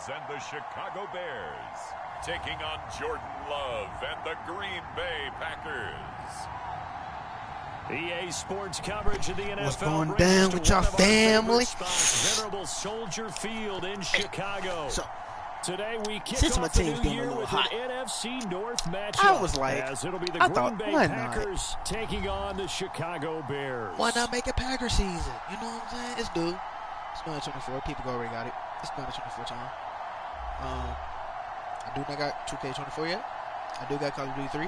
and the Chicago Bears, taking on Jordan Love and the Green Bay Packers. EA Sports coverage of the NFL. What's going down with y'all family? Venerable Soldier Field in Chicago. So, today we kick since my off the team's new getting a year little with hot, an NFC North matchup. I was like, as it'll be the I Green thought, Bay why Packers taking on the Chicago Bears. why not make a Packer season? You know what I'm saying? It's due. It's 2024. People already got it. It's 2024 time. I do not got 2K24 yet. I do got Call of Duty 3.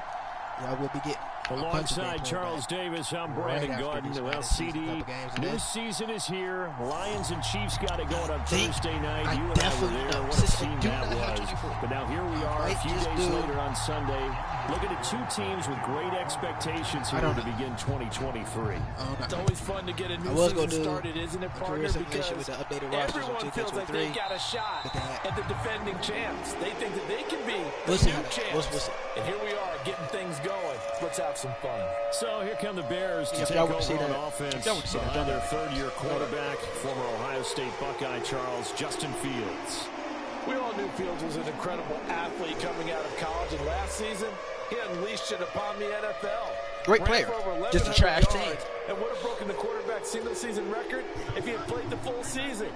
Y'all will be getting alongside Charles Davis, I'm Brandon Gordon. Well, CD, new season is here. Lions and Chiefs got it going on Thursday night. You and I were there. What a scene that was. But now here we are a few days later on Sunday, looking at two teams with great expectations here to begin 2023. It's always fun to get a new season started, isn't it, partner? Because everyone feels like they got a shot at the defending champs. They think that they can be the new champs. And here we are getting things going. Let's have some fun. So here come the Bears to take over on offense behind their third-year quarterback, former Ohio State Buckeye Charles Justin Fields. We all knew Fields was an incredible athlete coming out of college, and last season he unleashed it upon the NFL. Great player, just a trash team. And would have broken the quarterback's single-season record if he had played the full season.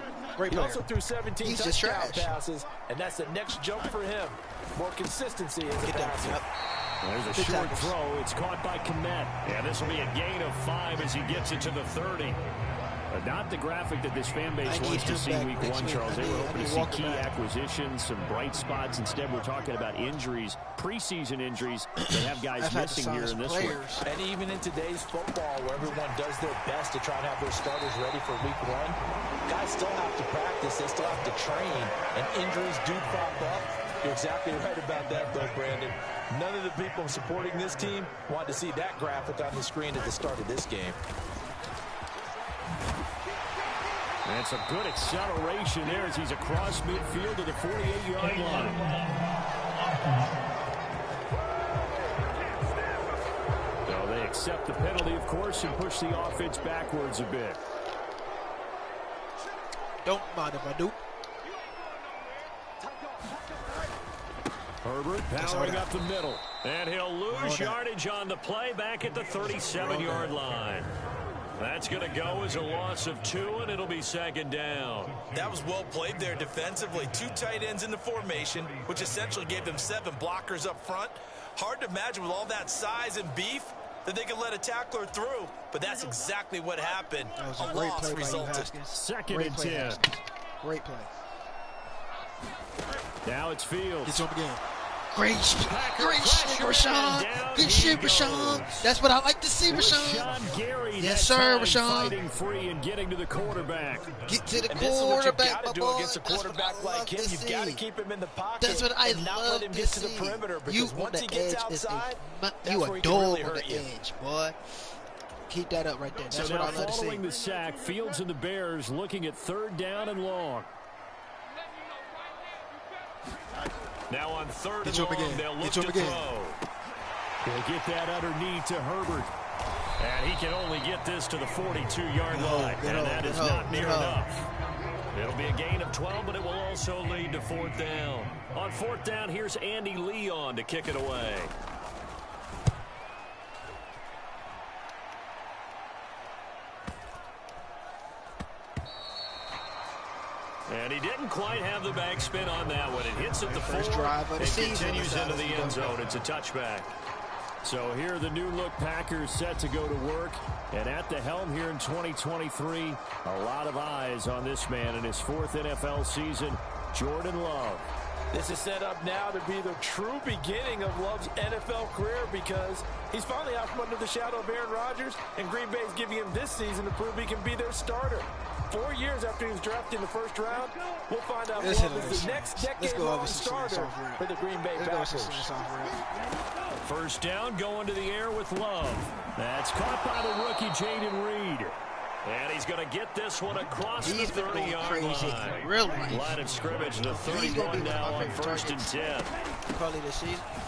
He also threw 17 touchdown passes, and that's the next jump for him. More consistency as a passer. There's a short throw. It's caught by Komet. And this will be a gain of 5 as he gets it to the 30. But not the graphic that this fan base wants to see week one, Charles. They were hoping to see key acquisitions, some bright spots. Instead, we're talking about injuries, preseason injuries that have guys missing here in this one. And even in today's football, where everyone does their best to try and have their starters ready for week one, guys still have to practice. They still have to train. And injuries do crop up. You're exactly right about that, though, Brandon. None of the people supporting this team want to see that graphic on the screen at the start of this game. And it's a good acceleration there as he's across midfield to the 48-yard line. So they accept the penalty, of course, and push the offense backwards a bit. Don't mind if I do. Herbert powering up the middle. And he'll lose yardage on the play back at the 37-yard line. That's going to go as a loss of 2, and it'll be second down. That was well played there defensively. 2 tight ends in the formation, which essentially gave them 7 blockers up front. Hard to imagine with all that size and beef that they could let a tackler through, but that's exactly what happened. A loss resulted. Second and 10. Great play. Now it's Fields. Gets up again. Great shit, Rashawn. Good shit, Rashawn. That's what I like to see, Rashawn. Yes, sir, Rashawn. Fighting free and getting to the quarterback. Get to the quarterback, my boy. This is what you got to do against a quarterback like him. You've got to keep him in the pocket. That's what I and not love let him get to the perimeter. Because once he gets outside, you a dog on the edge, boy. Keep that up right there. That's what I love to see. Following the sack, Fields and the Bears looking at 3rd down and long. Now on 3rd and long, they'll look to throw. They'll get that underneath to Herbert. And he can only get this to the 42-yard line. And that is not near enough. It'll be a gain of 12, but it will also lead to 4th down. On 4th down, here's Andy Leon to kick it away. And he didn't quite have the backspin on that one. It hits at the 4. It continues into the end zone. It's a touchback. So here the new-look Packers set to go to work. And at the helm here in 2023, a lot of eyes on this man in his 4th NFL season, Jordan Love. This is set up now to be the true beginning of Love's NFL career because he's finally out from under the shadow of Aaron Rodgers, and Green Bay is giving him this season to prove he can be their starter. 4 years after he was drafted in the 1st round, we'll find out Love is the next decade-long starter for the Green Bay Packers. 1st down going to the air with Love. That's caught by the rookie Jaden Reed. And he's going to get this one across the 30-yard line. Line of scrimmage, the 31 now on 1st and 10.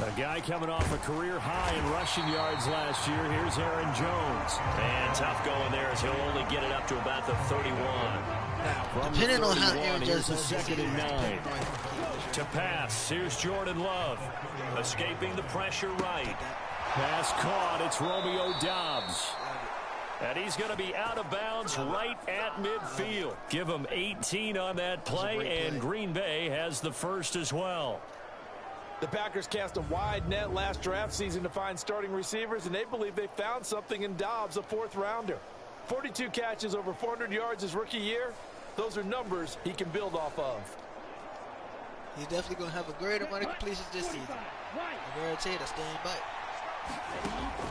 A guy coming off a career high in rushing yards last year. Here's Aaron Jones. And tough going there as he'll only get it up to about the 31. Now, depending on how Aaron does the second and 9. To pass, here's Jordan Love. Escaping the pressure right. Pass caught, it's Romeo Doubs. And he's going to be out of bounds right at midfield. Give him 18 on that play, and Green Bay has the first as well. The Packers cast a wide net last draft season to find starting receivers, and they believe they found something in Doubs, a 4th rounder. 42 catches, over 400 yards his rookie year. Those are numbers he can build off of. He's definitely going to have a great amount of completions this season. I guarantee it, I stand by.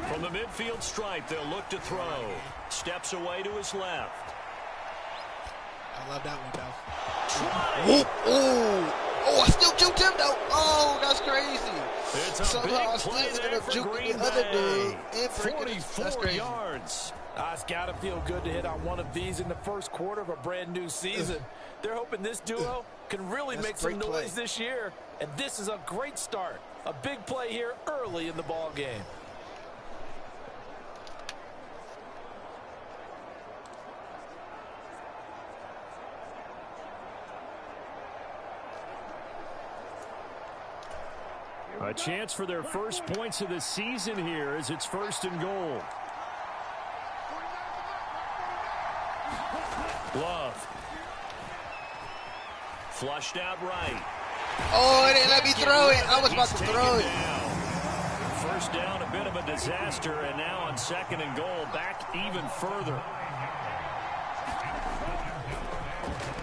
From the midfield stripe, they'll look to throw. Steps away to his left. I love that one, though. Oh, I still juked him, though. Oh, that's crazy. It's a somehow big I still play ended up there for juking Green the other Bay. dude. 44 yards. It's got to feel good to hit on one of these in the first quarter of a brand new season. They're hoping this duo can really make some noise this year, and this is a great start. A big play here early in the ball game. A chance for their first points of the season here as it's 1st and goal. Love. Flushed out right. Oh, it didn't let me throw it. I was about to throw it. First down, a bit of a disaster, and now on 2nd and goal, back even further.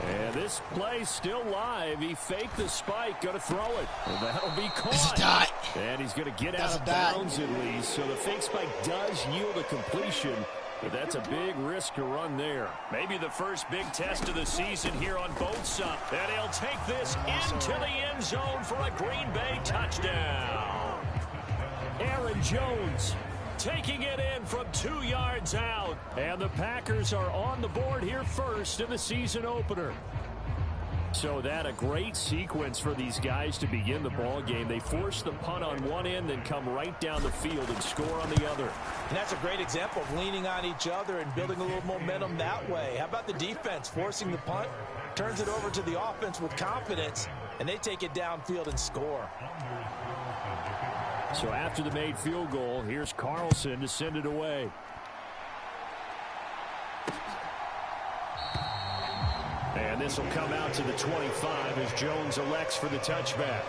And this play's still live. He faked the spike, going to throw it. And that'll be caught. And he's going to get out of bounds at least. So the fake spike does yield a completion, but that's a big risk to run there. Maybe the first big test of the season here on both sides. And he'll take this into the end zone for a Green Bay touchdown. Aaron Jones taking it in from 2 yards out. And the Packers are on the board here first in the season opener. So that a great sequence for these guys to begin the ball game. They force the punt on one end, then come right down the field and score on the other. And that's a great example of leaning on each other and building a little momentum that way. How about the defense forcing the punt? Turns it over to the offense with confidence, and they take it downfield and score. So after the made field goal, here's Carlson to send it away. And this will come out to the 25 as Jones elects for the touchback.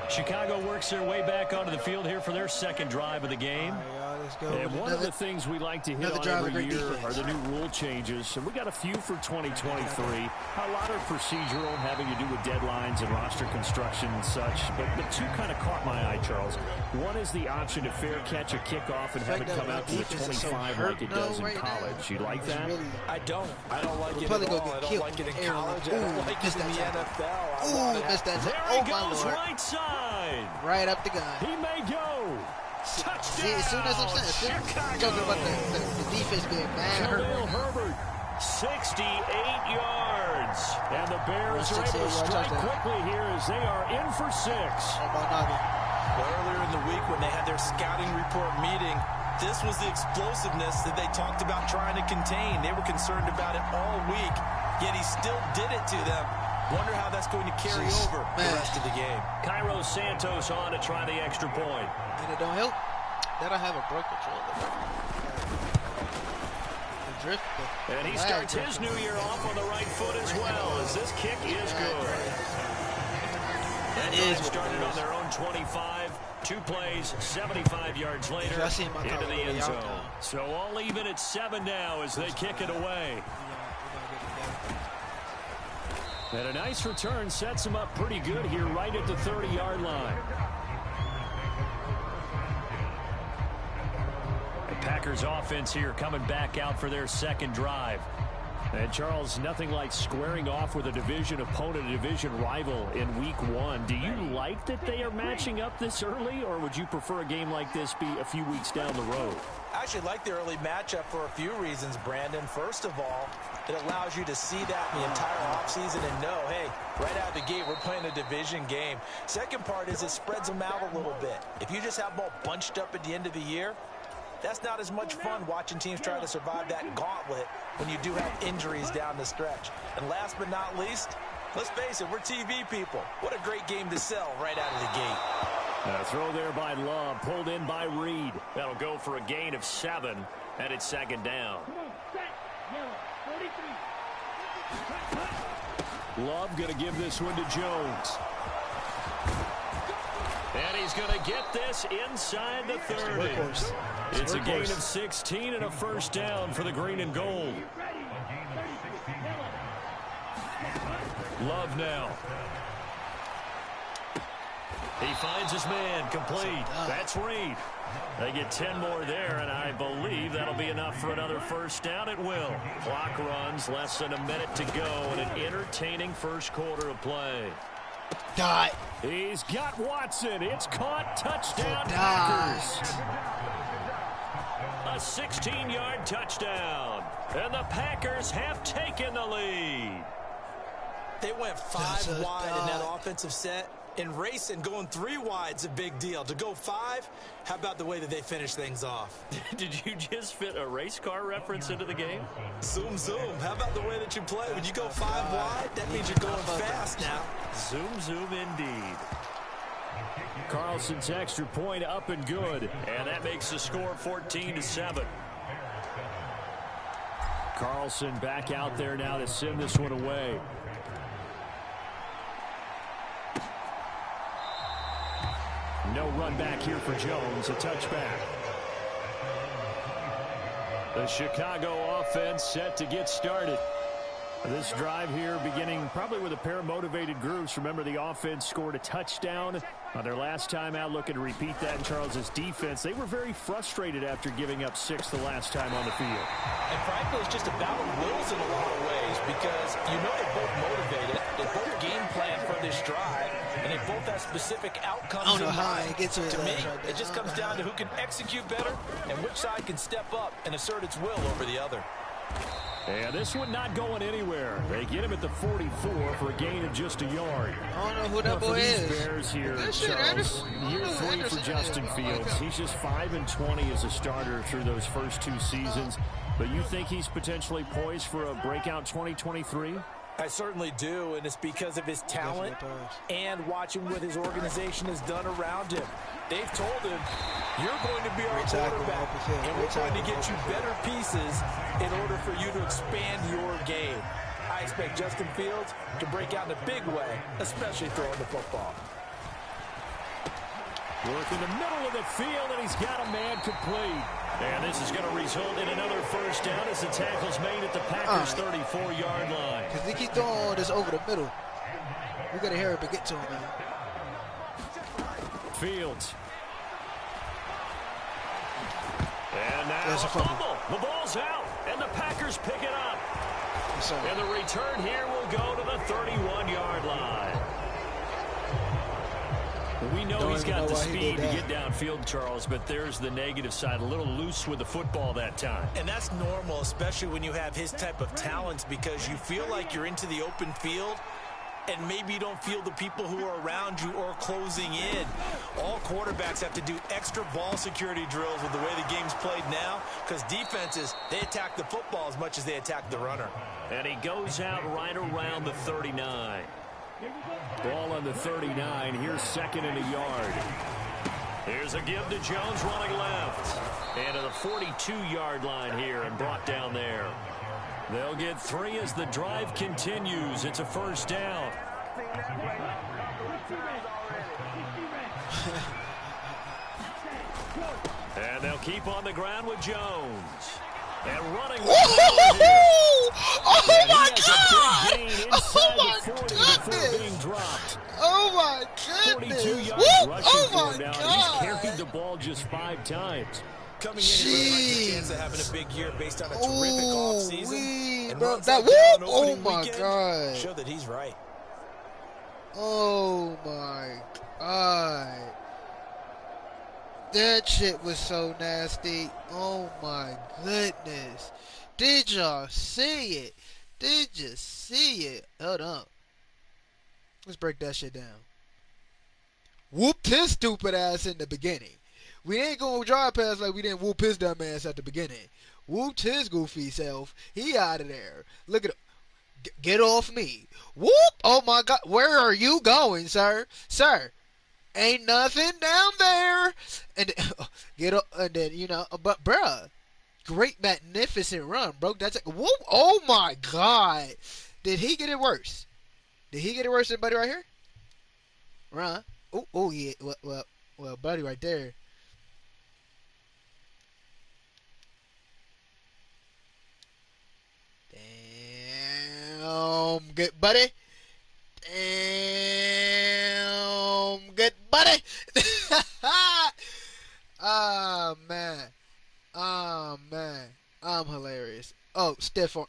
Chicago works their way back onto the field here for their 2nd drive of the game. And one of the things we like to hit on every year are the new rule changes. And we got a few for 2023. A lot are procedural, having to do with deadlines and roster construction and such. But the two kind of caught my eye, Charles. One is the option to fair catch a kickoff and have it come out to the 25 like it does in college. You like that? I don't like it at all. I don't like it in college. I don't like it in the NFL. Ooh, missed that. There he goes, right side. Right up the gun. He may go. Touchdown! See, as soon as I'm saying, talking about the defense being mad. Herbert, 68 yards. And the Bears are able to strike quickly here as they are in for 6. Earlier in the week when they had their scouting report meeting, this was the explosiveness that they talked about trying to contain. They were concerned about it all week, yet he still did it to them. Wonder how that's going to carry over the rest of the game. Cairo Santos on to try the extra point. And it don't help that I have a broke control. And he starts his new year off on the right foot as well, as this kick is good. That is started on their own 25. 2 plays, 75 yards later, into the end zone. So all even at 7 now as they kick it away. And a nice return sets him up pretty good here right at the 30-yard line. The Packers offense here coming back out for their 2nd drive. And Charles, nothing like squaring off with a division opponent, a division rival in week 1. Do you like that they are matching up this early, or would you prefer a game like this be a few weeks down the road? I actually like the early matchup for a few reasons, Brandon. First of all, it allows you to see that the entire offseason and know, hey, right out of the gate, we're playing a division game. Second part is it spreads them out a little bit. If you just have them all bunched up at the end of the year, That's not as much fun watching teams try to survive that gauntlet when you do have injuries down the stretch. And last but not least, let's face it, we're TV people. What a great game to sell right out of the gate. A throw there by Love, pulled in by Reed. That'll go for a gain of 7, and it's second down. Love going to give this one to Jones. And he's going to get this inside the 30. It's a gain of 16 and a first down for the green and gold. Love now. He finds his man, complete. That's Reed. They get 10 more there, and I believe that'll be enough for another first down. It will. Clock runs, less than a minute to go in an entertaining first quarter of play. Dot. He's got Watson. It's caught. Touchdown, Packers. A 16-yard touchdown. And the Packers have taken the lead. They went 5 wide in that offensive set. And racing, going 3 wide's a big deal. To go 5, how about the way that they finish things off? Did you just fit a race car reference into the game? Zoom, zoom. How about the way that you play? When you go 5 wide, that means you're going fast now. Zoom, zoom indeed. Carlson's extra point up and good. And that makes the score 14-7. Carlson back out there now to send this one away. No run back here for Jones. A touchback. The Chicago offense set to get started. This drive here beginning probably with a pair of motivated groups. Remember, the offense scored a touchdown on their last time out. Looking to repeat that in Charles's defense. They were very frustrated after giving up 6 the last time on the field. And frankly, it's just a battle of wills in a lot of ways because you know they're both motivated. They both game plan for this drive, and they both have specific outcomes in mind. To me, it just comes down to who can execute better and which side can step up and assert its will over the other. And this one not going anywhere. They get him at the 44 for a gain of just a yard. I don't know who that boy is. Bears here, Charles, year 3 for Justin Fields. He's just 5-20 as a starter through those first 2 seasons. But you think he's potentially poised for a breakout 2023? I certainly do, and it's because of his talent and watching what his organization has done around him. They've told him, you're going to be our quarterback, and we're trying to get you better pieces in order for you to expand your game. I expect Justin Fields to break out in a big way, especially throwing the football. Work in the middle of the field, and he's got a man complete. And this is going to result in another first down as the tackle's made at the Packers' 34-yard line. Because they keep throwing this over the middle. We got to hurry up and get to him, man. Fields. And now a fumble. The ball's out, and the Packers pick it up. And the return here will go to the 31-yard line. We know he's got the speed to get downfield, Charles, but there's the negative side. A little loose with the football that time. And that's normal, especially when you have his type of talents, because you feel like you're into the open field, and maybe you don't feel the people who are around you or closing in. All quarterbacks have to do extra ball security drills with the way the game's played now, because defenses, they attack the football as much as they attack the runner. And he goes out right around the 39. Ball on the 39. Here's second and a yard. Here's a give to Jones running left. And to the 42-yard line here and brought down there. They'll get 3 as the drive continues. It's a first down. And they'll keep on the ground with Jones. And running. Oh my God! Oh my goodness! Oh my goodness! Oh my God! He's carried the ball just 5 times. Coming in, he like a chance of having a big year based on a terrific offseason. Bro, that whoop! Oh my God! Show that he's right. Oh my God! That shit was so nasty. Oh my goodness. Did y'all see it? Did you see it? Hold up. Let's break that shit down. Whooped his stupid ass in the beginning. We ain't gonna drive past like we didn't whoop his dumb ass at the beginning. Whooped his goofy self. He out of there. Look at him. Get off me. Whoop! Oh my God. Where are you going, sir? Sir, ain't nothing down there. And get up, and then but bruh, great magnificent run, bro. That's like, whoop! Oh my God. Did he get it worse? Did he get it worse than Buddy right here? Run. Oh yeah. Well, Buddy right there. Good buddy. Damn, good buddy. Oh man. I'm hilarious. Oh, stiff arm.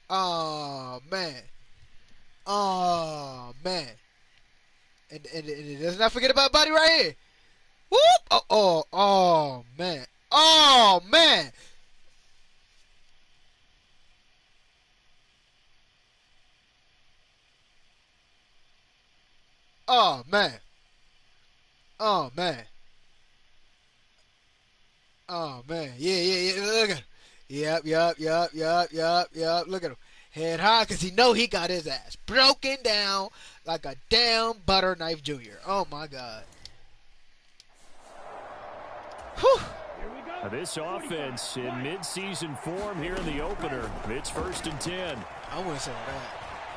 Oh man. And let's not forget about Buddy right here. Whoop! Oh man. Oh man. Oh man. Oh man. Oh man. Yeah. Look at him. Yep. Look at him. Head high because he know he got his ass broken down like a damn butter knife junior. Oh my God. Whew. This offense in mid-season form here in the opener. It's 1st and 10. I wouldn't say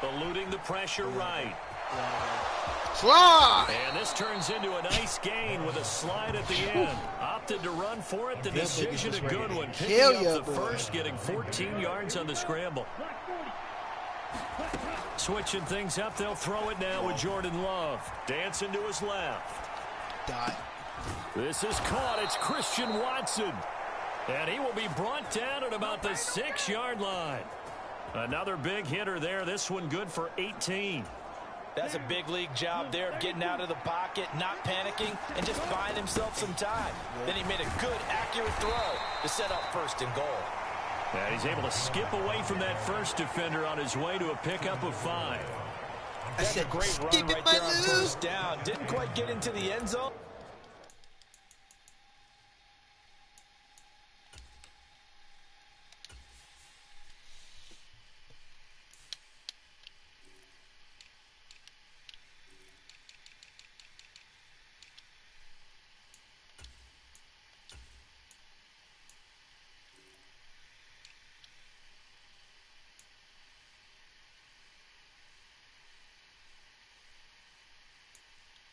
that. Eluding the pressure right. Slide! And this turns into a nice gain with a slide at the end. Opted to run for it. The decision a good one. Picking up the first, getting 14 yards on the scramble. Switching things up, they'll throw it now with Jordan Love. Dancing to his left. Dot. This is caught. It's Christian Watson. And he will be brought down at about the 6-yard line. Another big hitter there. This one good for 18. That's a big league job there of getting out of the pocket, not panicking, and just buying himself some time. Then he made a good, accurate throw to set up 1st and goal. And he's able to skip away from that first defender on his way to a pickup of 5. That's a great run right there on 1st down. Didn't quite get into the end zone.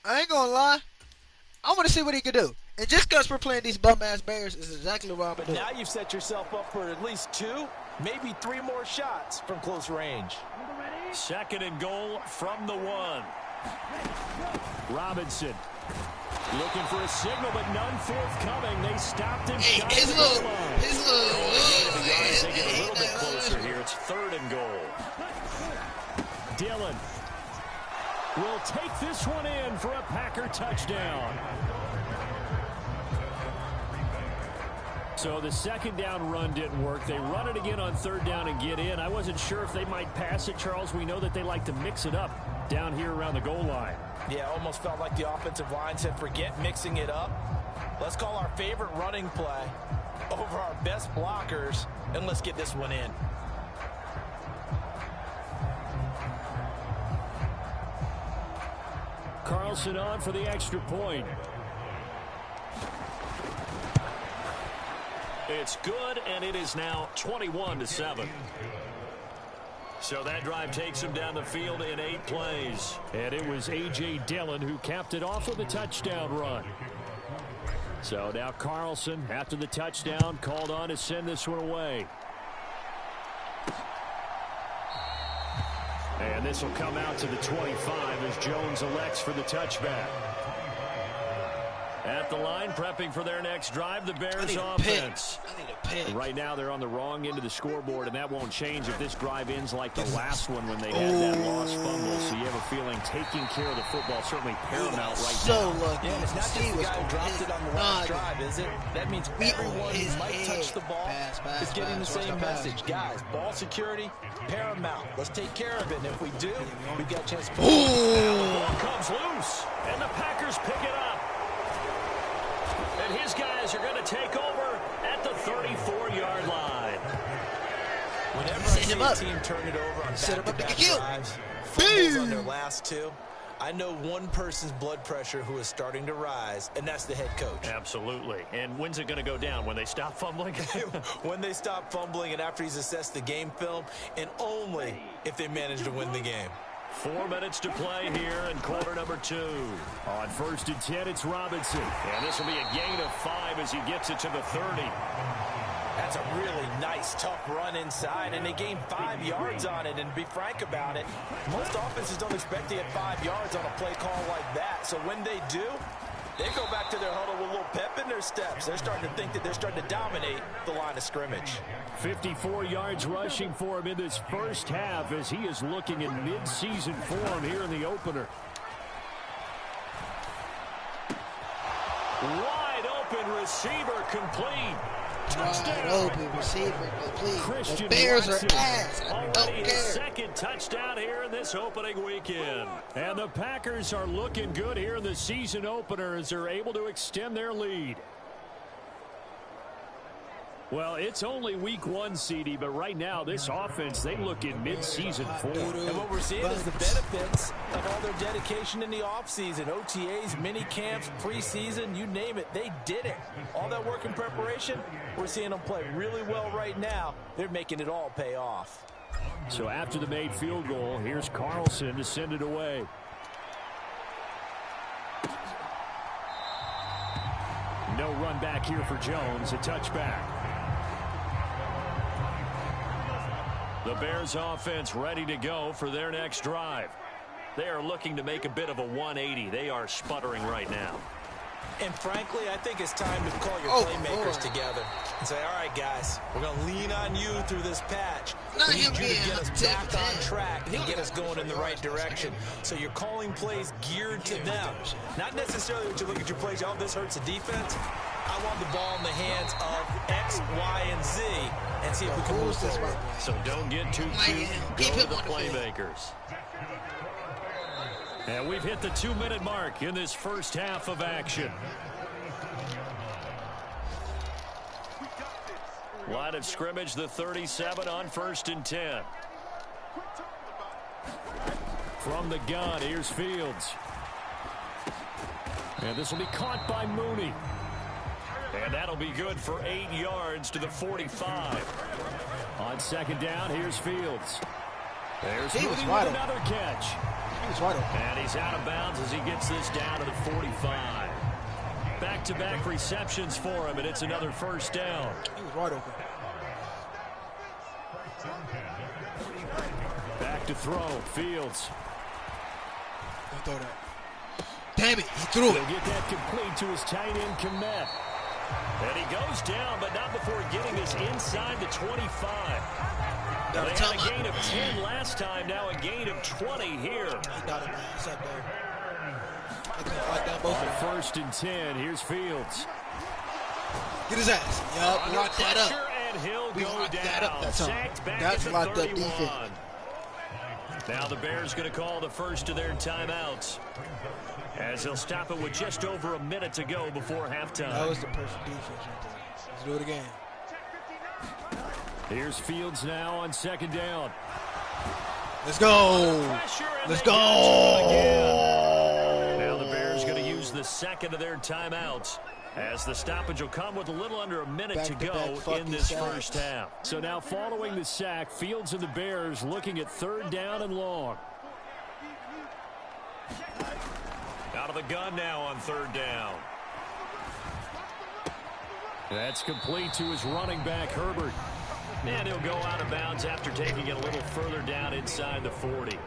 I ain't gonna lie. I want to see what he can do. And just because we're playing these bum-ass Bears is exactly what I'm going to do. Now you've set yourself up for at least 2, maybe 3 more shots from close range. 2nd and goal from the 1. Robinson looking for a signal, but none forthcoming. They stopped him. Hey, his little. They get a little bit closer here. It's 3rd and goal. Dillon will take this one in for a Packer touchdown. So the 2nd down run didn't work. They run it again on 3rd down and get in. I wasn't sure if they might pass it, Charles. We know that they like to mix it up down here around the goal line. Yeah, almost felt like the offensive line said, forget mixing it up. Let's call our favorite running play over our best blockers, and let's get this one in. Carlson on for the extra point. It's good, and it is now 21-7. So that drive takes him down the field in 8 plays. And it was A.J. Dillon who capped it off with a touchdown run. So now Carlson, after the touchdown, called on to send this one away. And this will come out to the 25 as Jones elects for the touchback. At the line, prepping for their next drive, the Bears offense. pick. Right now, they're on the wrong end of the scoreboard, and that won't change if this drive ends like the last one when they had that lost fumble. So you have a feeling taking care of the football certainly paramount right now. Lucky. Yeah, and it's not just the guy who dropped it on the last drive, is it? That means everyone who might touch the ball is getting the same message. Guys, ball security, paramount. Let's take care of it, and if we do, we've got a chance to the ball comes loose, and the Packers pick it up. And his guys are going to take over at the 34-yard line. Whenever I see a team turn it over on back-to-back drives, fumbles on their last two, I know one person's blood pressure who is starting to rise, and that's the head coach. Absolutely. And when's it going to go down? When they stop fumbling? When they stop fumbling and after he's assessed the game film, and only if they manage to win the game. 4 minutes to play here in quarter number 2. On 1st and 10, it's Robinson. And this will be a gain of 5 as he gets it to the 30. That's a really nice, tough run inside, and they gained 5 yards on it. And to be frank about it, most offenses don't expect to get 5 yards on a play call like that. So when they do, they go back to their huddle with a little pep in their steps. They're starting to think that they're starting to dominate the line of scrimmage. 54 yards rushing for him in this first half as he is looking in mid-season form here in the opener. Wide open receiver complete. Touchdown. Wide open receiver complete. Christian the Bears Watson, are ass. already his second touchdown here in this opening weekend. And the Packers are looking good here in the season opener as they're able to extend their lead. Well, it's only week 1, CD, but right now this offense, they look in mid-season form. And what we're seeing is the benefits of all their dedication in the offseason. OTAs, mini camps, preseason, you name it, they did it. All that work in preparation, we're seeing them play really well right now. They're making it all pay off. So after the made field goal, here's Carlson to send it away. No run back here for Jones, a touchback. The Bears offense ready to go for their next drive. They are looking to make a bit of a 180. They are sputtering right now. And frankly, I think it's time to call your playmakers together and say, all right, guys, we're going to lean on you through this patch. We need you to get us back on track and get us going in the right direction. So you're calling plays geared to them. Not necessarily when you look at your plays, oh, this hurts the defense. I want the ball in the hands of X, Y, and Z and see if we can move forward. So don't get too cute. Go to the playmakers. And we've hit the 2-minute mark in this first half of action. Line of scrimmage, the 37 on 1st and 10. From the gun, here's Fields. And this will be caught by Mooney. And that'll be good for 8 yards to the 45. On 2nd down, here's Fields. There's Mooney with another catch. And he's out of bounds as he gets this down to the 45. Back-to-back receptions for him, and it's another first down. He was wide open. Back to throw, Fields. Don't throw that. Damn it, he threw it. He'll get that complete to his tight end, Kmet. And he goes down, but not before getting this inside the 25. They had a gain of 10 last time, now a gain of 20 here. On 1st and 10, here's Fields. Get his ass. Yup, lock that up. And he'll go down. Sacked back at the 31. Now the Bears going to call the first of their timeouts, as they'll stop it with just over a minute to go before halftime. That was the perfect defense right there. Let's do it again. Here's Fields now on 2nd down. Let's go. Let's go. Now the Bears going to use the second of their timeouts, as the stoppage will come with a little under a minute to go in this first half. So now following the sack, Fields and the Bears looking at 3rd down and long. Out of the gun now on 3rd down. That's complete to his running back, Herbert. And he'll go out of bounds after taking it a little further down inside the 40.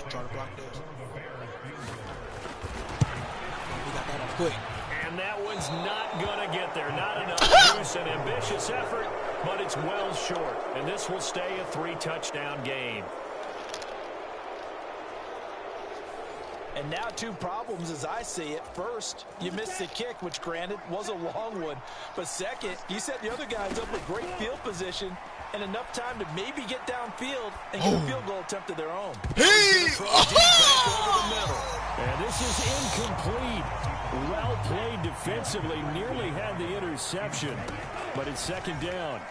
Try to block this. We got that off quick. And And that one's not going to get there. Not enough juice, an ambitious effort, but it's well short. And this will stay a 3-touchdown game. And now 2 problems as I see it. First, you missed the kick, which granted was a long one. But second, you set the other guys up with great field position and enough time to maybe get downfield and get a field goal attempt of their own. And this is incomplete. Well played defensively. Nearly had the interception. But it's second down.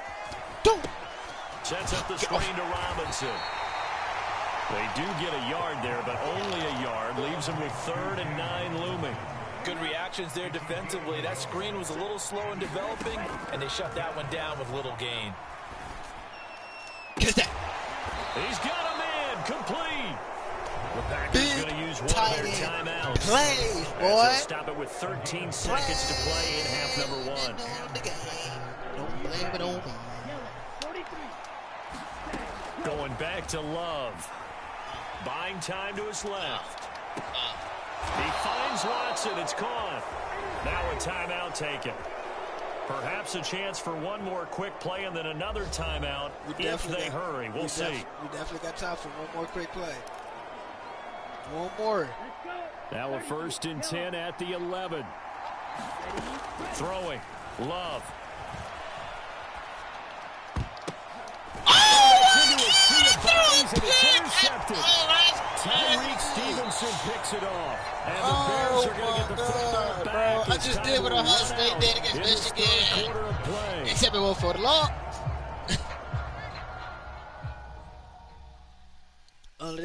Sets up the screen to Robinson. They do get a yard there, but only a yard. Leaves them with 3rd and 9 looming. Good reactions there defensively. That screen was a little slow in developing, and they shut that one down with little gain. He's got a man complete. The Packers going to use one of their timeouts. Play, boy. Stop it with 13 seconds to play in half number 1. Don't blame it on me. Going back to Love. Buying time to his left. He finds Watson. It's caught. Now a timeout taken. Perhaps a chance for one more quick play and then another timeout if they hurry. We'll see. We definitely got time for one more quick play. One more. Now a 1st and 10 at the 11. Throwing. Love. Tyreek Stevenson picks it off. And the Bears are going to get the football back. I just did what Ohio State did against Michigan. Except it was for the law. I'm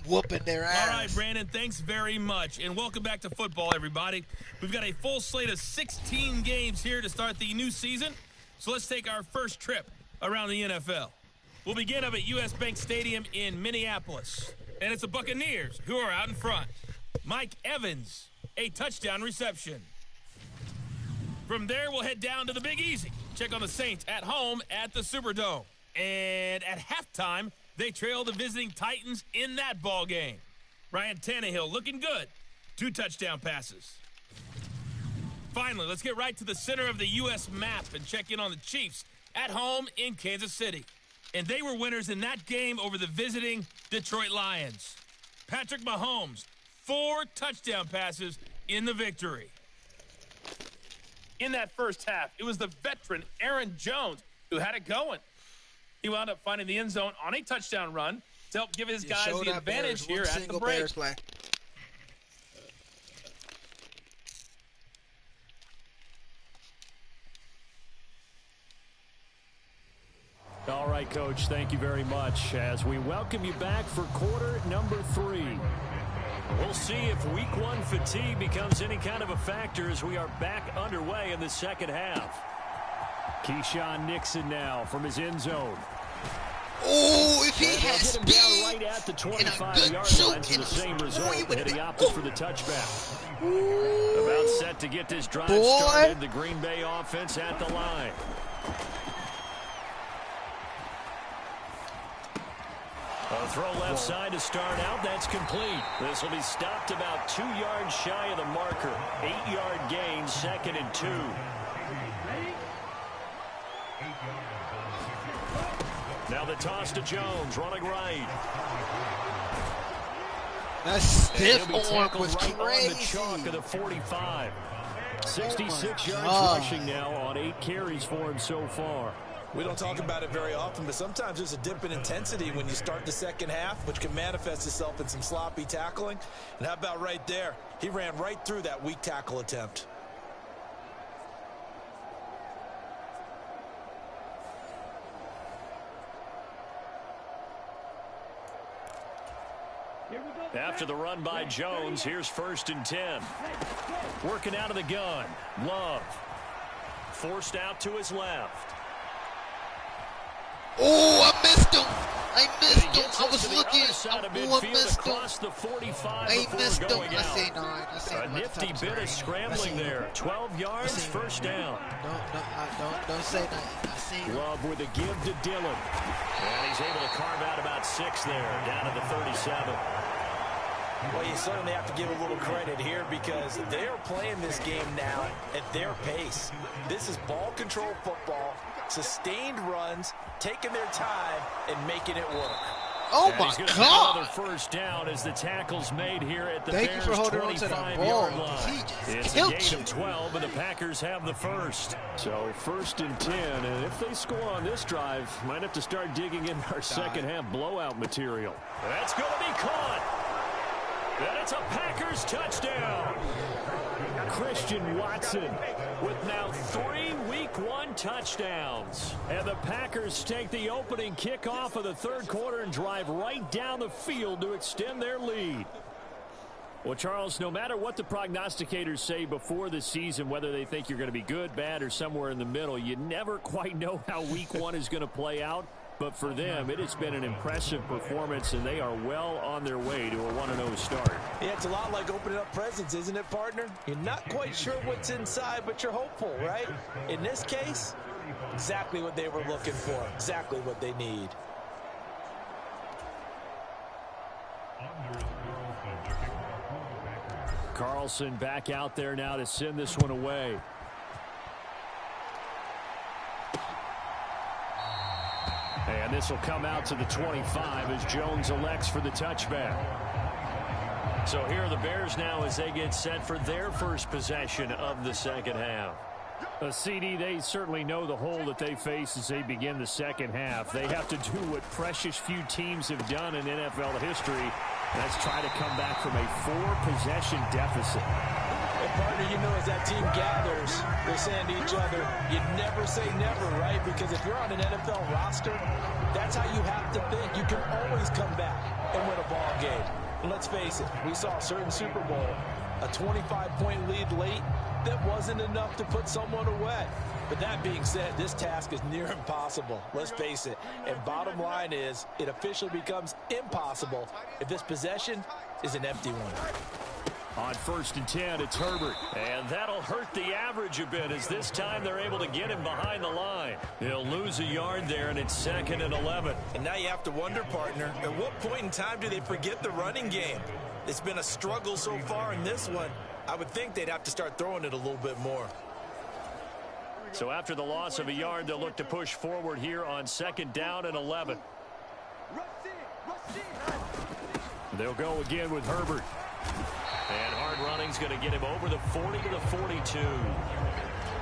whooping their ass. All right, Brandon, thanks very much. And welcome back to football, everybody. We've got a full slate of 16 games here to start the new season. So let's take our first trip around the NFL. We'll begin up at U.S. Bank Stadium in Minneapolis. And it's the Buccaneers who are out in front. Mike Evans, a touchdown reception. From there, we'll head down to the Big Easy. Check on the Saints at home at the Superdome. And at halftime, they trail the visiting Titans in that ball game. Ryan Tannehill looking good. 2 touchdown passes. Finally, let's get right to the center of the U.S. map and check in on the Chiefs at home in Kansas City. And they were winners in that game over the visiting Detroit Lions. Patrick Mahomes, 4 touchdown passes in the victory. In that first half, it was the veteran Aaron Jones who had it going. He wound up finding the end zone on a touchdown run to help give his guys the advantage here at the break. All right, Coach, thank you very much as we welcome you back for quarter number 3. We'll see if week 1 fatigue becomes any kind of a factor as we are back underway in the second half. Keyshawn Nixon now from his end zone. Oh, if he has speed right at the and a good 25-yard shoot line to the same result, and he opted for the touchback. Ooh. About set to get this drive started. The Green Bay offense at the line. A throw left side to start out. That's complete. This will be stopped about 2 yards shy of the marker. 8-yard gain, 2nd and 2. Now the toss to Jones, running right. That stiff arm was right crazy. On the chalk of the 45. 66 yards rushing now on 8 carries for him so far. We don't talk about it very often, but sometimes there's a dip in intensity when you start the second half, which can manifest itself in some sloppy tackling. And how about right there? He ran right through that weak tackle attempt. After the run by Jones, here's 1st and 10. Working out of the gun. Love. Forced out to his left. Oh, I missed him. I was looking. I missed him. The 45 I missed him. I say 9. A nifty bit of scrambling there. 12 yards, 1st down. Don't say nothing. I see Love with a give to Dillon. And he's able to carve out about 6 there, down to the 37. Well, you certainly have to give a little credit here because they're playing this game now at their pace. This is ball control football, sustained runs, taking their time, and making it work. Oh, my God. Another first down as the tackle's made here at the Thank you for holding on to the ball. It's a gain of 12, and the Packers have the first. So 1st and 10, and if they score on this drive, might have to start digging in our second half blowout material. That's going to be caught. And it's a Packers touchdown. Christian Watson with now 3 Week 1 touchdowns. And the Packers take the opening kickoff of the third quarter and drive right down the field to extend their lead. Well, Charles, no matter what the prognosticators say before the season, whether they think you're going to be good, bad, or somewhere in the middle, you never quite know how Week 1 is going to play out. But for them, it has been an impressive performance, and they are well on their way to a 1-0 start. Yeah, it's a lot like opening up presents, isn't it, partner? You're not quite sure what's inside, but you're hopeful, right? In this case, exactly what they were looking for, exactly what they need. Carlson back out there now to send this one away. And this will come out to the 25 as Jones elects for the touchback. So here are the Bears now as they get set for their first possession of the second half. CD, they certainly know the hole that they face as they begin the second half. They have to do what precious few teams have done in NFL history. That's try to come back from a 4-possession deficit. And partner, you know, as that team gathers, they're saying to each other, you never say never, right? Because if you're on an NFL roster, that's how you have to think. You can always come back and win a ball game. And let's face it, we saw a certain Super Bowl, a 25-point lead late, that wasn't enough to put someone away. But that being said, this task is near impossible. Let's face it. And bottom line is, it officially becomes impossible if this possession is an empty one. On 1st and 10, it's Herbert. And that'll hurt the average a bit as this time they're able to get him behind the line. He'll lose a yard there, and it's 2nd and 11. And now you have to wonder, partner, at what point in time do they forget the running game? It's been a struggle so far in this one. I would think they'd have to start throwing it a little bit more. So after the loss of a yard, they'll look to push forward here on 2nd down and 11. They'll go again with Herbert. And hard running's going to get him over the 40 to the 42.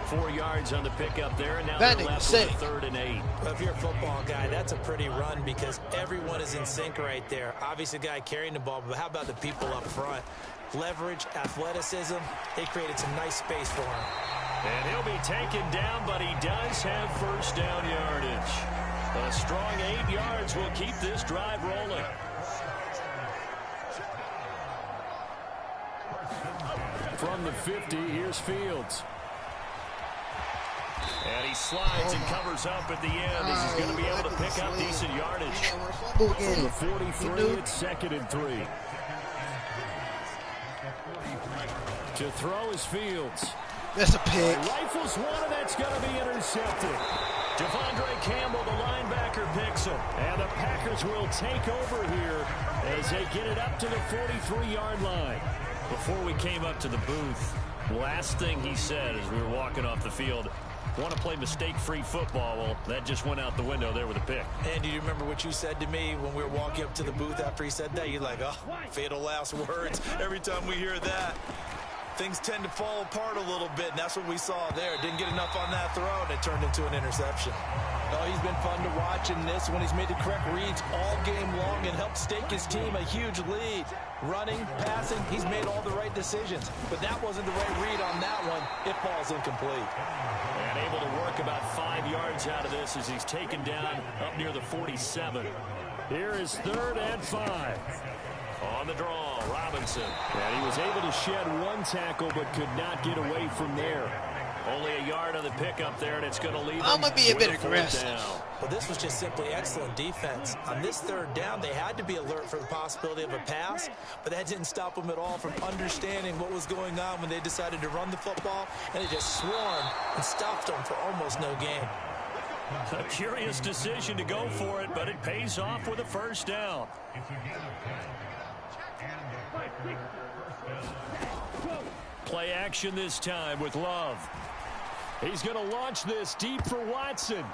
4 yards on the pickup there, and now they're left with 3rd and 8. Well, if you're a football guy, that's a pretty run because everyone is in sync right there. Obviously, the guy carrying the ball, but how about the people up front? Leverage, athleticism, they created some nice space for him. And he'll be taken down, but he does have 1st down yardage. A strong 8 yards will keep this drive rolling. From the 50, here's Fields. And he slides and covers up at the end as he's going to be able to pick up decent yardage. From the 43, it's 2nd and 3. To throw is Fields. That's a pick. Rifles one, and that's going to be intercepted. Devondre Campbell, the linebacker, picks him. And the Packers will take over here as they get it up to the 43-yard line. Before we came up to the booth, last thing he said as we were walking off the field, want to play mistake-free football. Well, that just went out the window there with a pick. And do you remember what you said to me when we were walking up to the booth after he said that? You're like, oh, fatal last words. Every time we hear that, things tend to fall apart a little bit, and that's what we saw there. Didn't get enough on that throw, and it turned into an interception. Oh, he's been fun to watch in this one. He's made the correct reads all game long and helped stake his team a huge lead. Running, passing, he's made all the right decisions. But that wasn't the right read on that one. It falls incomplete. And able to work about 5 yards out of this as he's taken down up near the 47. Here is 3rd and 5. On the draw, Robinson. And he was able to shed 1 tackle but could not get away from there. Only a yard on the pickup there, and it's going to leave I'm going to be a bit aggressive. Well, this was just simply excellent defense. On this 3rd down, they had to be alert for the possibility of a pass, but that didn't stop them at all from understanding what was going on when they decided to run the football, and they just swarmed and stopped them for almost no gain. A curious decision to go for it, but it pays off with a 1st down. Play action this time with Love. He's going to launch this deep for Watson.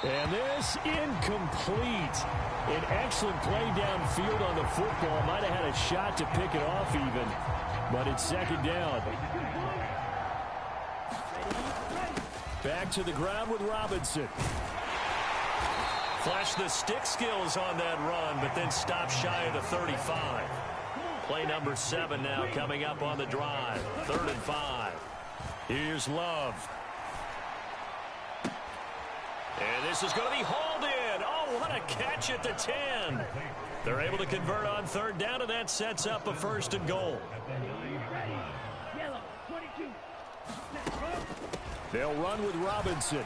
And this incomplete. An excellent play downfield on the football. Might have had a shot to pick it off even. But it's second down. Back to the ground with Robinson. Flashed the stick skills on that run, but then stopped shy of the 35. Play number 7 now coming up on the drive. 3rd and 5. Here's Love. And this is going to be hauled in. Oh, what a catch at the 10. They're able to convert on 3rd down, and that sets up a 1st and goal. They'll run with Robinson.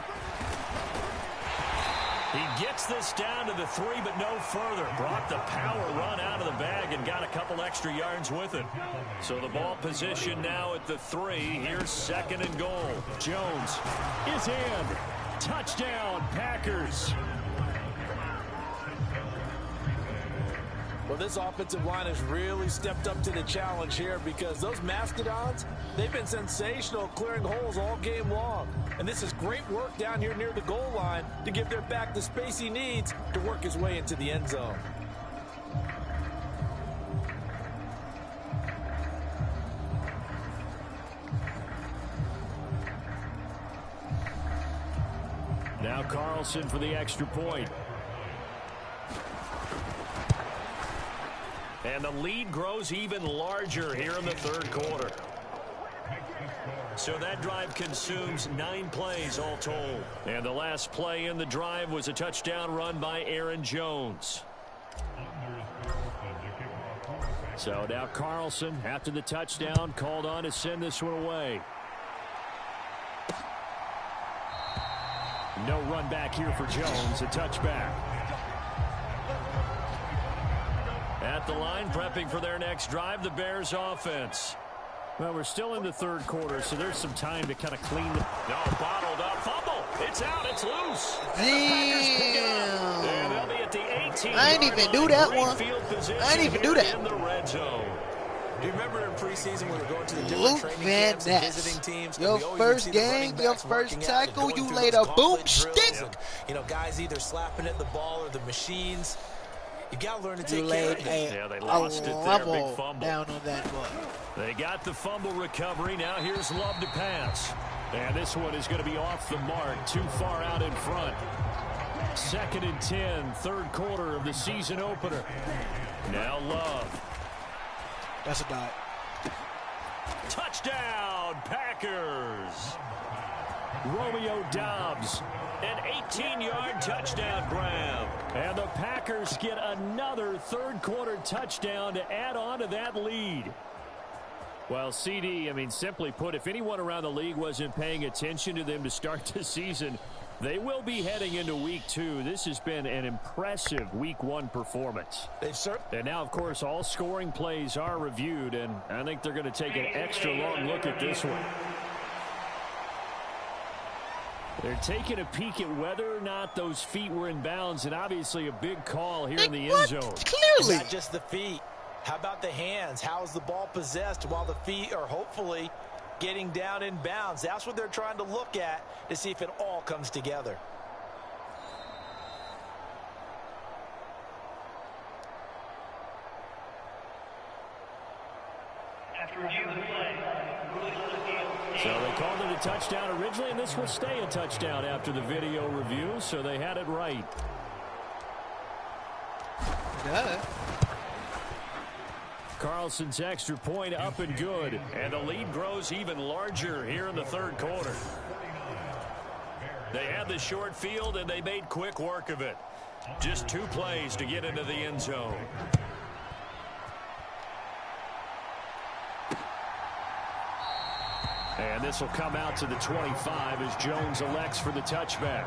He gets this down to the 3, but no further. Brought the power run out of the bag and got a couple extra yards with it. So the ball position now at the 3. Here's 2nd and goal. Jones is in. Touchdown, Packers. Well, this offensive line has really stepped up to the challenge here because those Mastodons, they've been sensational clearing holes all game long. And this is great work down here near the goal line to give their back the space he needs to work his way into the end zone. Now Carlson for the extra point. And the lead grows even larger here in the 3rd quarter. So that drive consumes 9 plays all told. And the last play in the drive was a touchdown run by Aaron Jones. So now Carlson, after the touchdown, called on to send this one away. No run back here for Jones, a touchback. At the line, prepping for their next drive, the Bears offense. Well, we're still in the 3rd quarter, so there's some time to kind of clean the... No, bottled up, fumble. It's out, it's loose. Damn. And they'll be at the 18. I didn't even do that one. I didn't even do that. In the red zone. Do you remember in preseason when we were going to the different training camps and visiting teams? Your first game, your first tackle, you laid a boomstick. You know, guys either slapping at the ball or the machines. You got to learn to take You laid they lost it there. Big fumble down on that one. They got the fumble recovery. Now here's Love to pass. And this one is going to be off the mark. Too far out in front. 2nd and 10, 3rd quarter of the season opener. Now Love. That's a dot. Touchdown, Packers. Romeo Doubs, an 18-yard touchdown grab. And the Packers get another 3rd quarter touchdown to add on to that lead. Well, CD, I mean, simply put, if anyone around the league wasn't paying attention to them to start the season, they will be heading into week 2. This has been an impressive week 1 performance. And now, of course, all scoring plays are reviewed, and I think they're going to take an extra long look at this one. They're taking a peek at whether or not those feet were in bounds, and obviously a big call here in the end zone. Clearly. Not just the feet. How about the hands? How is the ball possessed while the feet are hopefully getting down in bounds? That's what they're trying to look at to see if it all comes together. So they called it a touchdown originally, and this will stay a touchdown after the video review, so they had it right. Duh. Carlson's extra point up and good, and the lead grows even larger here in the 3rd quarter. They had the short field, and they made quick work of it. Just 2 plays to get into the end zone. And this will come out to the 25 as Jones elects for the touchback.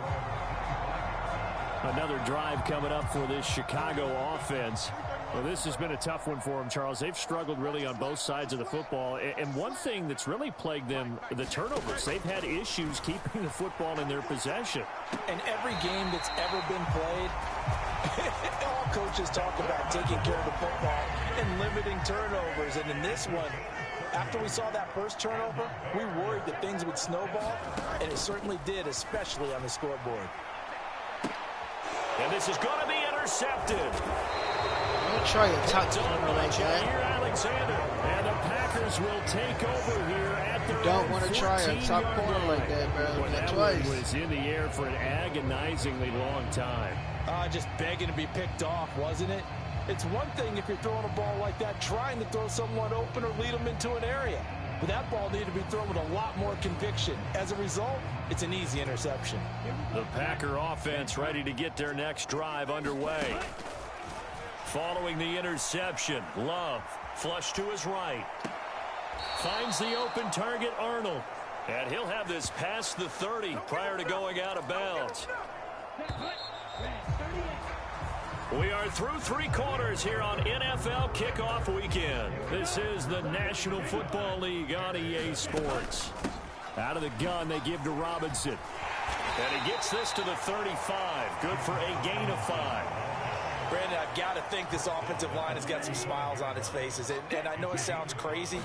Another drive coming up for this Chicago offense. Well, this has been a tough one for them, Charles. They've struggled really on both sides of the football. And one thing that's really plagued them, the turnovers. They've had issues keeping the football in their possession. In every game that's ever been played, All coaches talk about taking care of the football and limiting turnovers. And in this one, after we saw that first turnover, we worried that things would snowball, and it certainly did, especially on the scoreboard. And this is going to be intercepted. Don't try a top corner like that. Here, Alexander. And the Packers will take over here at their Don't want to try a top corner like that, bro. Well, that one was in the air for an agonizingly long time. Just begging to be picked off, wasn't it? It's one thing if you're throwing a ball like that, trying to throw someone open or lead them into an area. But that ball needed to be thrown with a lot more conviction. As a result, it's an easy interception. The Packer offense ready to get their next drive underway. Following the interception, Love flush to his right. Finds the open target, Arnold. And he'll have this past the 30 prior to going out of bounds. We are through 3 quarters here on NFL Kickoff Weekend. This is the National Football League on EA Sports. Out of the gun, they give to Robinson. And he gets this to the 35. Good for a gain of 5. Brandon, I've got to think this offensive line has got some smiles on its faces. And I know it sounds crazy,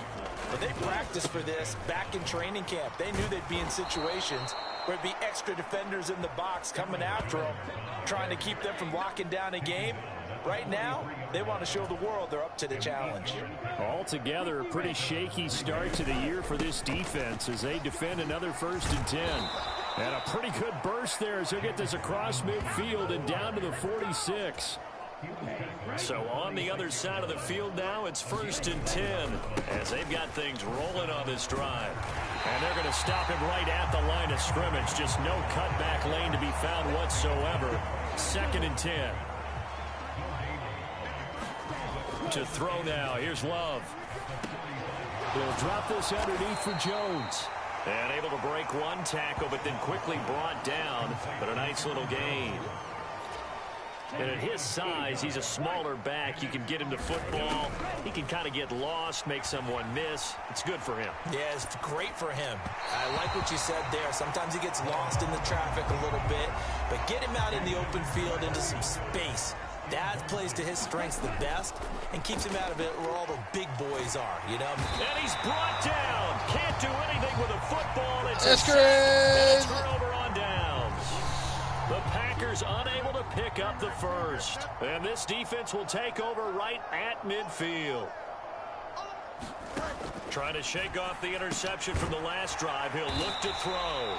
but they practiced for this back in training camp. They knew they'd be in situations where there'd be extra defenders in the box coming after them, trying to keep them from locking down a game. Right now, they want to show the world they're up to the challenge. Altogether, a pretty shaky start to the year for this defense as they defend another 1st and 10. And a pretty good burst there as they'll get this across midfield and down to the 46. So on the other side of the field now, it's 1st and 10 as they've got things rolling on this drive. And they're going to stop him right at the line of scrimmage. Just no cutback lane to be found whatsoever. 2nd and 10. To throw now. Here's Love. He'll drop this underneath for Jones. And able to break one tackle, but then quickly brought down. But a nice little gain. And at his size, he's a smaller back. You can get him to football. He can kind of get lost, make someone miss. It's good for him. Yeah, it's great for him. I like what you said there. Sometimes he gets lost in the traffic a little bit, but get him out in the open field into some space. That plays to his strengths the best and keeps him out of it where all the big boys are, you know? And he's brought down. Can't do anything with a football. It's That's a turnover on downs. The Packers unable to pick up the first. And this defense will take over right at midfield. Trying to shake off the interception from the last drive. He'll look to throw.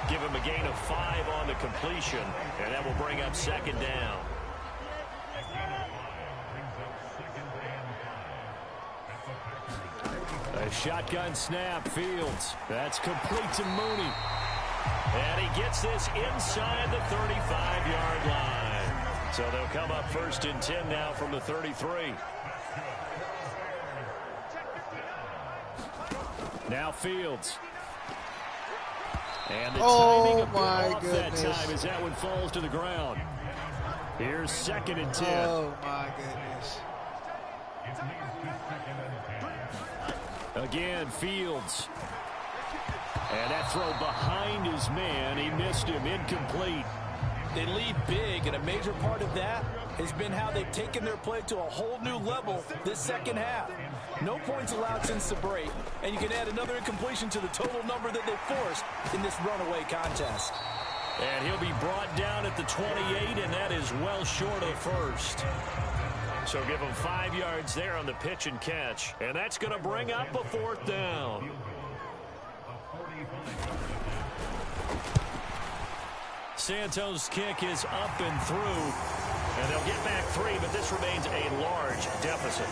Give him a gain of 5 on the completion. And that will bring up 2nd down. A shotgun snap, Fields. That's complete to Mooney. And he gets this inside the 35-yard line. So they'll come up 1st and 10 now from the 33. Now Fields. And the timing a bit off that time as that one falls to the ground. Here's 2nd and 10. Oh, my goodness. Again, Fields. And that throw behind his man. He missed him. Incomplete. They lead big, and a major part of that has been how they've taken their play to a whole new level this second half. No points allowed since the break, and you can add another incompletion to the total number that they forced in this runaway contest. And he'll be brought down at the 28, and that is well short of first. So give him 5 yards there on the pitch and catch. And that's going to bring up a 4th down. Santos' kick is up and through. And they'll get back 3, but this remains a large deficit.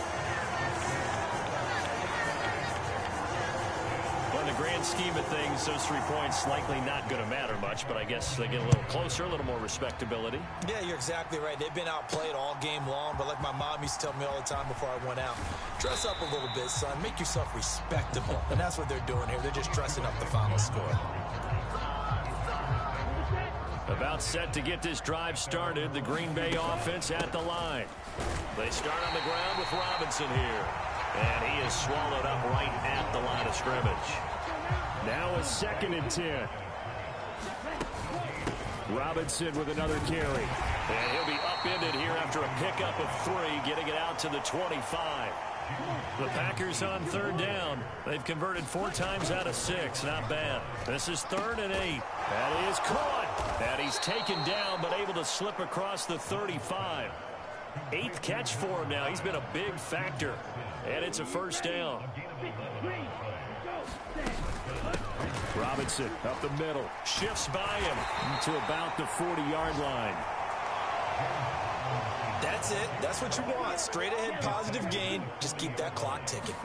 In the grand scheme of things, those 3 points likely not going to matter much, but I guess they get a little closer, a little more respectability. Yeah, you're exactly right. They've been outplayed all game long, but like my mom used to tell me all the time before I went out, dress up a little bit, son. Make yourself respectable. And that's what they're doing here. They're just dressing up the final score. About set to get this drive started, the Green Bay offense at the line. They start on the ground with Robinson here. And he is swallowed up right at the line of scrimmage. Now a 2nd and 10. Robinson with another carry. And he'll be upended here after a pickup of 3, getting it out to the 25. The Packers on 3rd down. They've converted 4 times out of 6. Not bad. This is 3rd and 8. That is caught. And he's taken down, but able to slip across the 35. 8th catch for him now. He's been a big factor. And it's a 1st down. Robinson up the middle. Shifts by him to about the 40-yard line. That's it. That's what you want. Straight ahead positive gain. Just keep that clock ticking.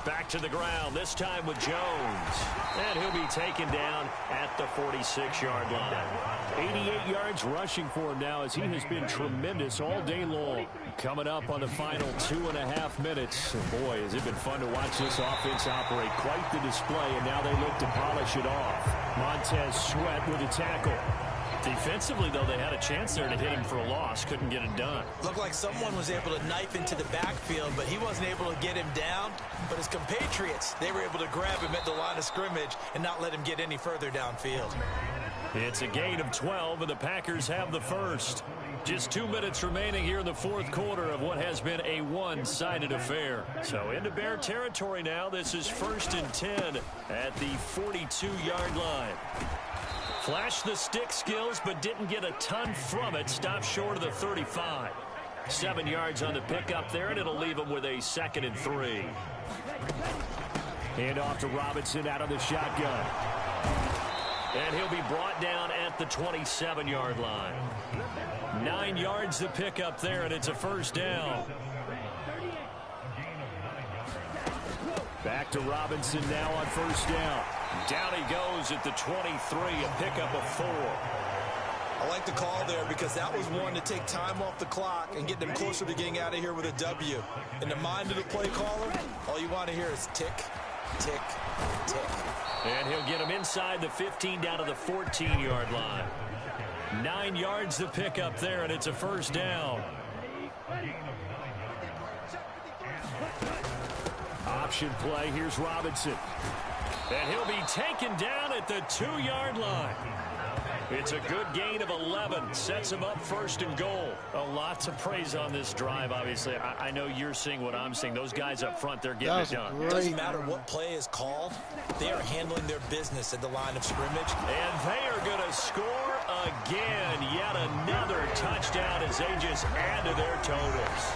Back to the ground, this time with Jones. And he'll be taken down at the 46-yard line. 88 yards rushing for him now as he has been tremendous all day long. Coming up on the final 2.5 minutes. And boy, has it been fun to watch this offense operate. Quite the display, and now they look to polish it off. Montez Sweat with a tackle. Defensively, though, they had a chance there to hit him for a loss. Couldn't get it done. Looked like someone was able to knife into the backfield, but he wasn't able to get him down. But his compatriots, they were able to grab him at the line of scrimmage and not let him get any further downfield. It's a gain of 12, and the Packers have the first. Just 2 minutes remaining here in the 4th quarter of what has been a one-sided affair. So into Bear territory now. This is 1st and 10 at the 42-yard line. Flashed the stick skills, but didn't get a ton from it. Stopped short of the 35. 7 yards on the pickup there, and it'll leave him with a 2nd and 3. Hand off to Robinson out of the shotgun. And he'll be brought down at the 27-yard line. 9 yards to pick up there, and it's a 1st down. Back to Robinson now on 1st down. Down he goes at the 23, a pickup of 4. I like the call there because that was one to take time off the clock and get them closer to getting out of here with a W. In the mind of the play caller, all you want to hear is tick, tick, tick. And he'll get him inside the 15 down to the 14-yard line. 9 yards to pick up there, and it's a 1st down. Option play. Here's Robinson. And he'll be taken down at the 2-yard line. It's a good gain of 11. Sets him up 1st and goal. Lots of praise on this drive, obviously. I know you're seeing what I'm seeing. Those guys up front, they're getting it done. It doesn't matter what play is called. They are handling their business at the line of scrimmage. And they are going to score again. Yet another touchdown as they just add to their totals.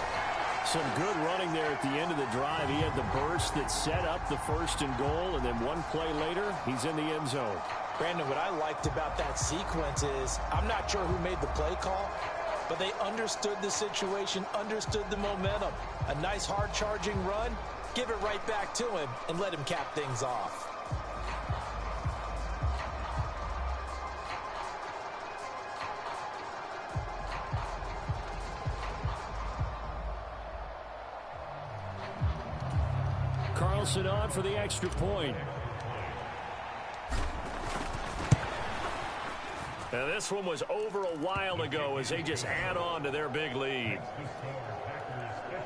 Some good running there at the end of the drive. He had the burst that set up the 1st and goal, and then one play later, he's in the end zone. Brandon, what I liked about that sequence is I'm not sure who made the play call, but they understood the situation, understood the momentum. A nice hard-charging run, give it right back to him, and let him cap things off. Carlson on for the extra point. Now this one was over a while ago as they just add on to their big lead.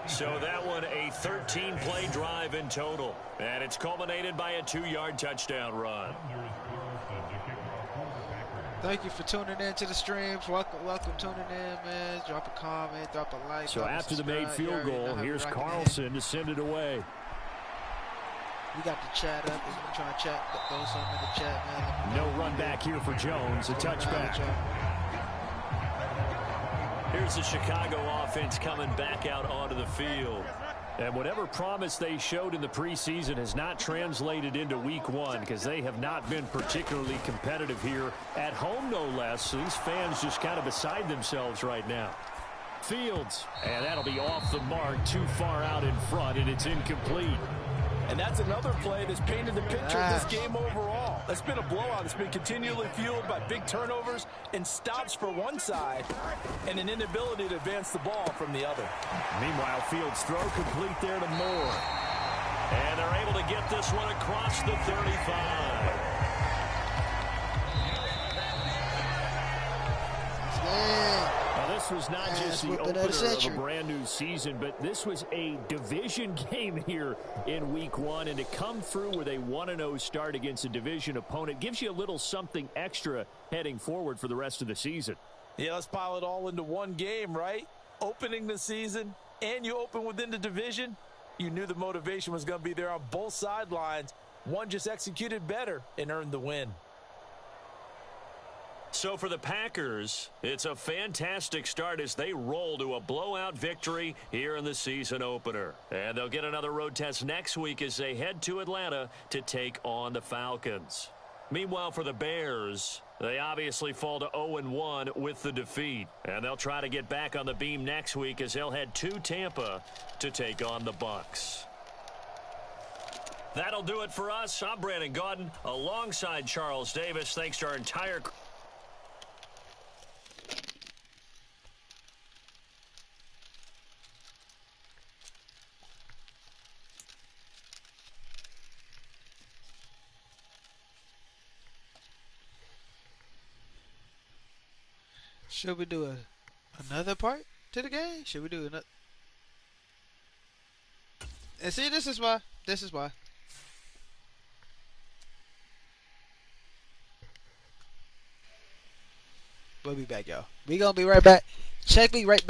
So that one a 13-play drive in total. And it's culminated by a 2-yard touchdown run. Thank you for tuning in to the streams. Welcome tuning in, man. Drop a comment, drop a like. So after the made field goal, here's Carlson to send it away. We got the chat up. If you trying to chat, throw something in the chat, man. No run back here for Jones. A touchback. Here's the Chicago offense coming back out onto the field. And whatever promise they showed in the preseason has not translated into week 1 because they have not been particularly competitive here at home, no less. So these fans just kind of beside themselves right now. Fields, and that'll be off the mark, too far out in front, and it's incomplete. And that's another play that's painted the picture of this game overall. It's been a blowout. It's been continually fueled by big turnovers and stops for one side and an inability to advance the ball from the other. Meanwhile, Fields throw complete there to Moore. And they're able to get this one across the 35. This was not just the opener of a brand new season, but this was a division game here in week 1, and to come through with a 1-0 start against a division opponent gives you a little something extra heading forward for the rest of the season. Yeah, let's pile it all into one game, right? Opening the season, and you open within the division. You knew the motivation was going to be there on both sidelines. One just executed better and earned the win. So for the Packers, it's a fantastic start as they roll to a blowout victory here in the season opener. And they'll get another road test next week as they head to Atlanta to take on the Falcons. Meanwhile, for the Bears, they obviously fall to 0-1 with the defeat. And they'll try to get back on the beam next week as they'll head to Tampa to take on the Bucs. That'll do it for us. I'm Brandon Gaudin alongside Charles Davis. Thanks to our entire Should we do another part to the game? Should we do another? And see, this is why. We'll be back, y'all. We gonna be right back. Check me right back.